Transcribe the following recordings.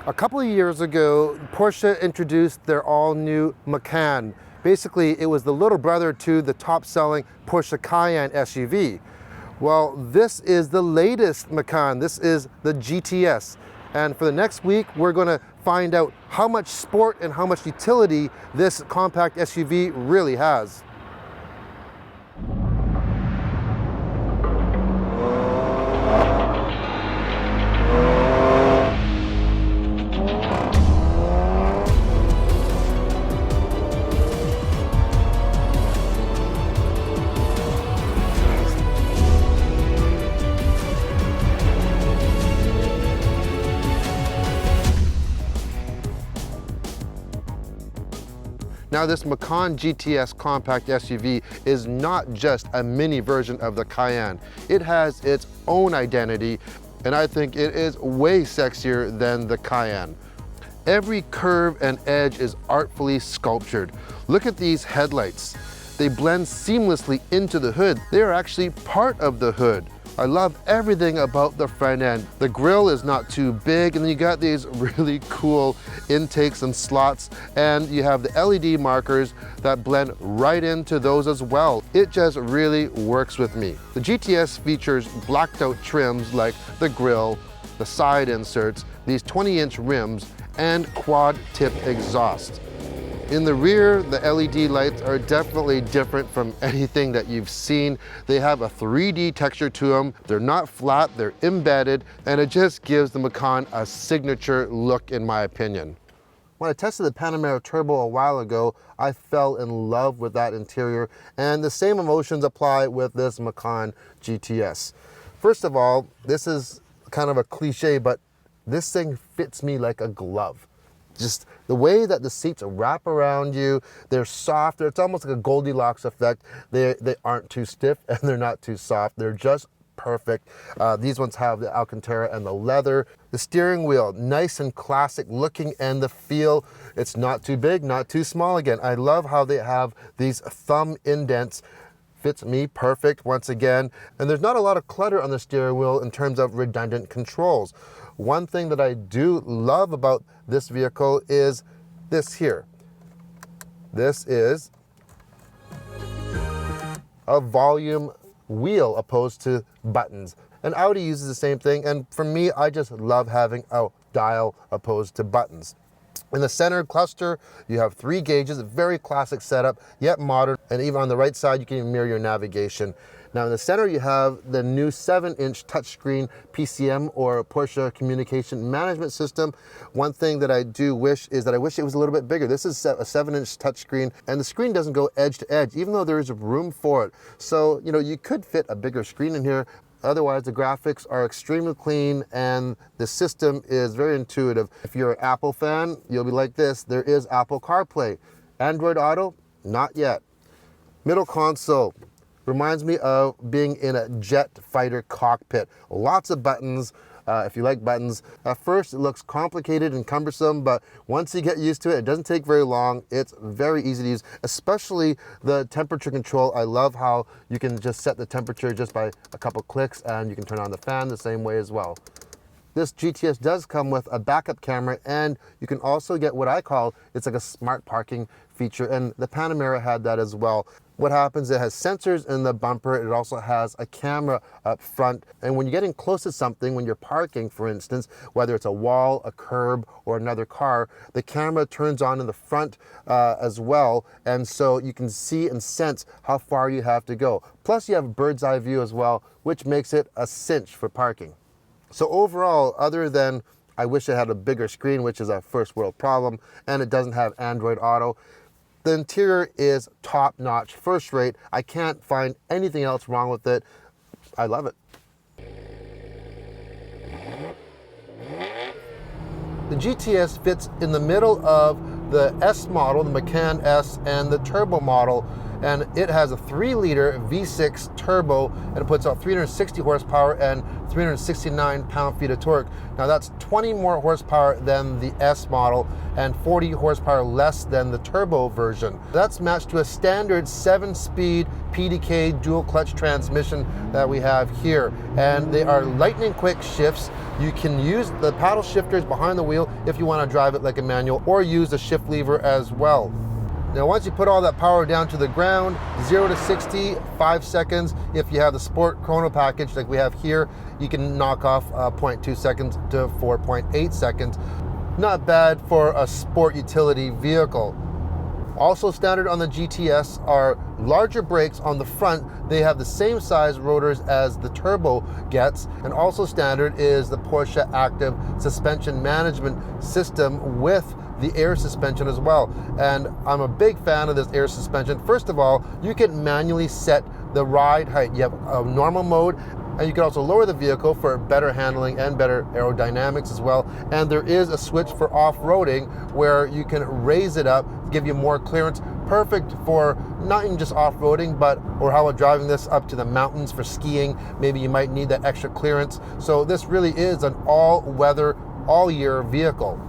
A couple of years ago, Porsche introduced their all-new Macan. Basically, it was the little brother to the top-selling Porsche Cayenne SUV. Well, this is the latest Macan. This is the GTS. And for the next week, we're going to find out how much sport and how much utility this compact SUV really has. Now, this Macan GTS compact SUV is not just a mini version of the Cayenne. It has its own identity, and I think it is way sexier than the Cayenne. Every curve and edge is artfully sculptured. Look at these headlights. They blend seamlessly into the hood. They are actually part of the hood. I love everything about the front end. The grille is not too big, and then you got these really cool intakes and slots, and you have the LED markers that blend right into those as well. It just really works with me. The GTS features blacked out trims like the grille, the side inserts, these 20-inch rims, and quad tip exhaust. In the rear, the LED lights are definitely different from anything that you've seen. They have a 3D texture to them. They're not flat, they're embedded, and it just gives the Macan a signature look, in my opinion. When I tested the Panamera Turbo a while ago, I fell in love with that interior, and the same emotions apply with this Macan GTS. First of all, this is kind of a cliche, but this thing fits me like a glove. Just the way that the seats wrap around you, they're soft. It's almost like a Goldilocks effect. They aren't too stiff and they're not too soft. They're just perfect. These ones have the Alcantara and the leather. The steering wheel, nice and classic looking, and the feel, it's not too big, not too small again. I love how they have these thumb indents. Fits me perfect once again. And there's not a lot of clutter on the steering wheel in terms of redundant controls. One thing that I do love about this vehicle is this here. This is a volume wheel opposed to buttons. And Audi uses the same thing, and for me, I just love having a dial opposed to buttons. In the center cluster, you have 3 gauges, a very classic setup, yet modern, and even on the right side, you can even mirror your navigation. Now in the center, you have the new 7-inch touchscreen PCM, or Porsche Communication Management System. One thing that I do wish is that I wish it was a little bit bigger. This is a 7-inch touchscreen, and the screen doesn't go edge to edge, even though there is room for it. So, you know, you could fit a bigger screen in here. Otherwise, the graphics are extremely clean and the system is very intuitive. If you're an Apple fan, you'll be like this. There is Apple CarPlay. Android Auto, not yet. Middle console reminds me of being in a jet fighter cockpit. Lots of buttons. If you like buttons. At first it looks complicated and cumbersome, but once you get used to it, it doesn't take very long. It's very easy to use, especially the temperature control. I love how you can just set the temperature just by a couple clicks, and you can turn on the fan the same way as well. This GTS does come with a backup camera, and you can also get what I call, it's like a smart parking feature, and the Panamera had that as well. What happens, it has sensors in the bumper, it also has a camera up front, and when you're getting close to something, when you're parking, for instance, whether it's a wall, a curb, or another car, the camera turns on in the front as well, and so you can see and sense how far you have to go. Plus you have bird's eye view as well, which makes it a cinch for parking. So overall, other than I wish it had a bigger screen, which is a first world problem, and it doesn't have Android Auto, the interior is top-notch, first-rate. I can't find anything else wrong with it. I love it. The GTS fits in the middle of the S model, the Macan S, and the Turbo model, and it has a 3-liter V6 turbo, and it puts out 360 horsepower and 369 pound-feet of torque. Now that's 20 more horsepower than the S model and 40 horsepower less than the turbo version. That's matched to a standard 7-speed PDK dual clutch transmission that we have here, and they are lightning quick shifts. You can use the paddle shifters behind the wheel if you want to drive it like a manual, or use the shift lever as well. Now once you put all that power down to the ground, 0 to 60, 5 seconds. If you have the Sport Chrono package like we have here, you can knock off 0.2 seconds to 4.8 seconds. Not bad for a sport utility vehicle. Also standard on the GTS are larger brakes on the front. They have the same size rotors as the turbo gets, and also standard is the Porsche Active Suspension Management System with the air suspension as well. And I'm a big fan of this air suspension. First of all, you can manually set the ride height. You have a normal mode, and you can also lower the vehicle for better handling and better aerodynamics as well. And there is a switch for off-roading where you can raise it up, give you more clearance. Perfect for not even just off-roading, but or how about driving this up to the mountains for skiing. Maybe you might need that extra clearance. So this really is an all-weather, all-year vehicle.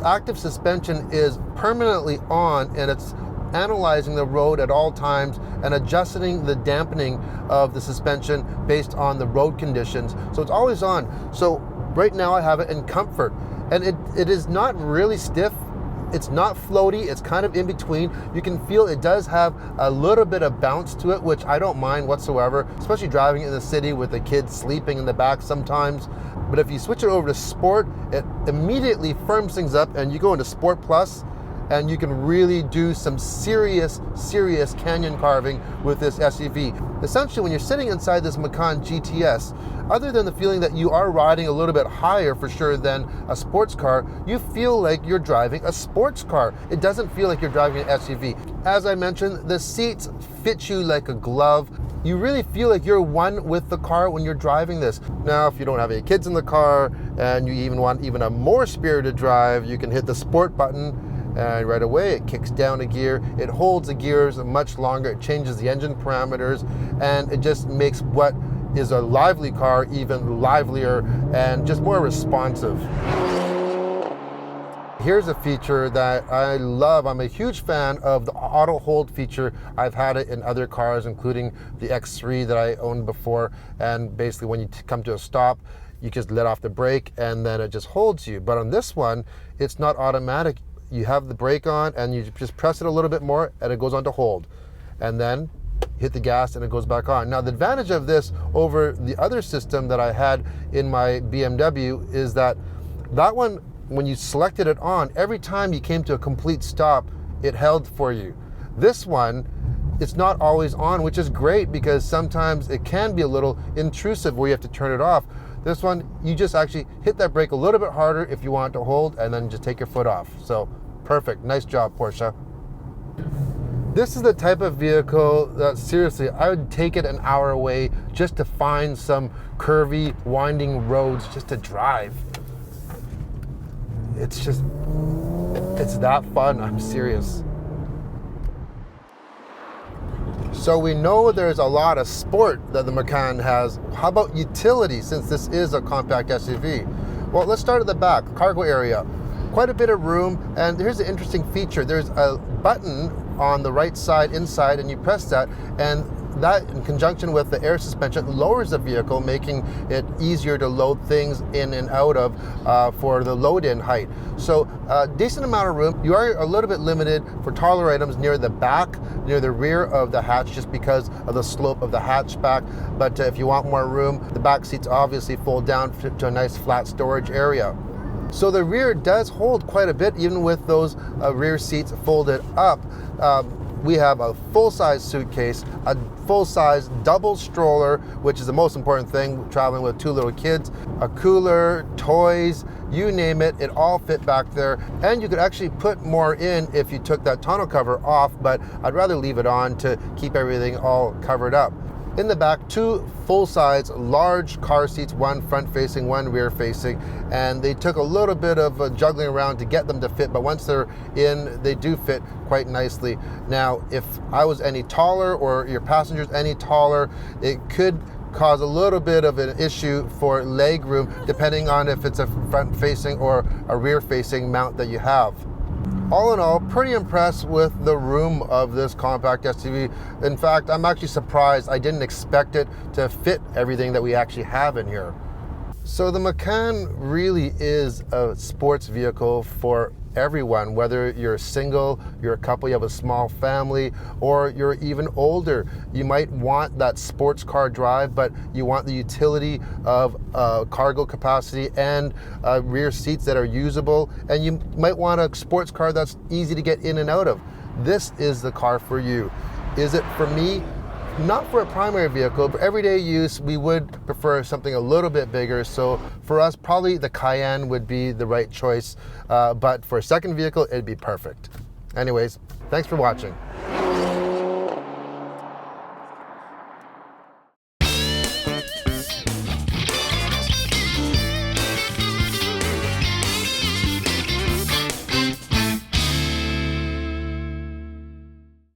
Active suspension is permanently on, and it's analyzing the road at all times and adjusting the dampening of the suspension based on the road conditions. So it's always on. So right now I have it in comfort, and it is not really stiff. It's not floaty, it's kind of in between. You can feel it does have a little bit of bounce to it, which I don't mind whatsoever, especially driving in the city with the kids sleeping in the back sometimes. But if you switch it over to Sport, it immediately firms things up, and you go into Sport Plus, and you can really do some serious canyon carving with this SUV. Essentially, when you're sitting inside this Macan GTS, other than the feeling that you are riding a little bit higher for sure than a sports car, you feel like you're driving a sports car. It doesn't feel like you're driving an SUV. As I mentioned, the seats fit you like a glove. You really feel like you're one with the car when you're driving this. Now, if you don't have any kids in the car and you even want a more spirited drive, you can hit the Sport button, and right away it kicks down a gear. It holds the gears much longer. It changes the engine parameters, and it just makes what is a lively car even livelier and just more responsive. Here's a feature that I love. I'm a huge fan of the auto hold feature. I've had it in other cars, including the X3 that I owned before, and basically when you come to a stop, you just let off the brake and then it just holds you. But on this one, it's not automatic. You have the brake on and you just press it a little bit more and it goes on to hold. And then hit the gas and it goes back on. Now the advantage of this over the other system that I had in my BMW is that one, when you selected it on, every time you came to a complete stop, it held for you. This one, it's not always on, which is great because sometimes it can be a little intrusive where you have to turn it off. This one, you just actually hit that brake a little bit harder if you want it to hold, and then just take your foot off. So perfect, nice job, Porsche. This is the type of vehicle that seriously, I would take it an hour away just to find some curvy, winding roads just to drive. It's that fun, I'm serious. So we know there's a lot of sport that the Macan has. How about utility, since this is a compact SUV? Well, let's start at the back, cargo area. Quite a bit of room, and here's an interesting feature. There's a button on the right side inside, and you press that, and that in conjunction with the air suspension lowers the vehicle, making it easier to load things in and out of for the load-in height. So decent amount of room. You are a little bit limited for taller items near the back, near the rear of the hatch, just because of the slope of the hatchback. But if you want more room, the back seats obviously fold down to a nice flat storage area. So the rear does hold quite a bit, even with those rear seats folded up. We have a full-size suitcase, a full-size double stroller, which is the most important thing, traveling with two little kids, a cooler, toys, you name it, it all fit back there. And you could actually put more in if you took that tonneau cover off, but I'd rather leave it on to keep everything all covered up. In the back, two full-size large car seats, one front-facing, one rear-facing, and they took a little bit of juggling around to get them to fit, but once they're in, they do fit quite nicely. Now, if I was any taller or your passengers any taller, it could cause a little bit of an issue for leg room, depending on if it's a front-facing or a rear-facing mount that you have. All in all, pretty impressed with the room of this compact SUV. In fact, I'm actually surprised. I didn't expect it to fit everything that we actually have in here. So the Macan really is a sports vehicle for everyone, whether you're single, you're a couple, you have a small family, or you're even older. You might want that sports car drive, but you want the utility of cargo capacity and rear seats that are usable, and you might want a sports car that's easy to get in and out of. This is the car for you. Is it for me? Not for a primary vehicle, but everyday use, we would prefer something a little bit bigger. So for us, probably the Cayenne would be the right choice. But for a second vehicle, it'd be perfect. Anyways, thanks for watching.